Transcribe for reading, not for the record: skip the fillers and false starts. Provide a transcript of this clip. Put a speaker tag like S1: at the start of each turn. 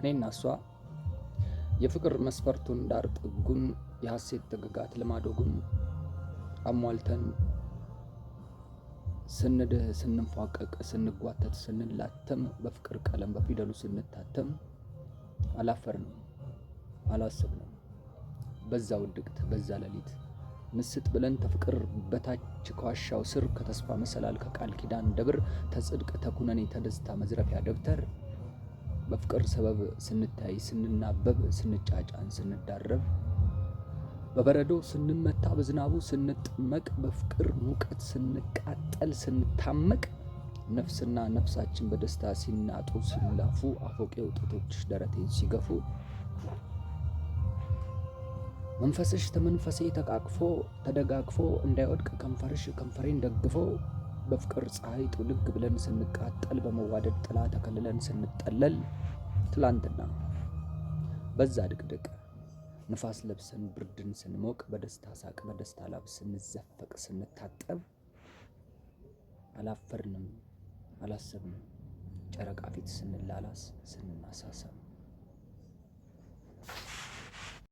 S1: እኔና እሷ የፍቅር መስፈርቱን ዳር ጥጉን የሐሴት ጥግጋት ልማዶጉን አሟልተን ስንድህ ስንፏቀቅ ስንጓተት ስንላተም በፍቅር ቀለም በፊደሉ ስንታተም አላፈርንም አላሰብንም። በዛ ውድቅት በዛ ሌሊት ምስጥ ብለን ተፍቅር በታች ከዋሻው ስር ከተስፋ መሰላል ከቃል ኪዳን ደብር ተጽድቅ ተኩነኔ ተደስታ መዝረፊያ ደብተር በፍቅር ሰበብ ስንታይ ስንናበብ ስንጫጫን ስንዳረብ በበረዶ ስንመታ በዝናቡ ስንጥመቅ በፍቅር ሙቀት ስንቃጠል ስንታመቅ ነፍስና ነፍሳችን በደስታ ሲናጡ ሲላፉ አፎቄው ጡቶችሽ ደረቴን ሲገፉ መንፈስሽ ተመንፈሴ ተቃቅፎ ተደጋግፎ እንዳይወድቅ ከንፈርሽ ከንፈሬን ደግፎ በፍቅር ፀሐይ ጥውልግ ብለን ስንቃጠል በመዋደድ ጥላ ተከልለን ስንጠለል ትላንትና በዛ ድቅድቅ ንፋስ ለብሰን ብርድን ስንሞቅ በደስታ ሳቅ በደስታ ላብ ስንዘፈቅ ስንታጠብ አላፈርንም አላሰብንም ጨረቃ ፊት ስንላላስ ስንናሳሰብ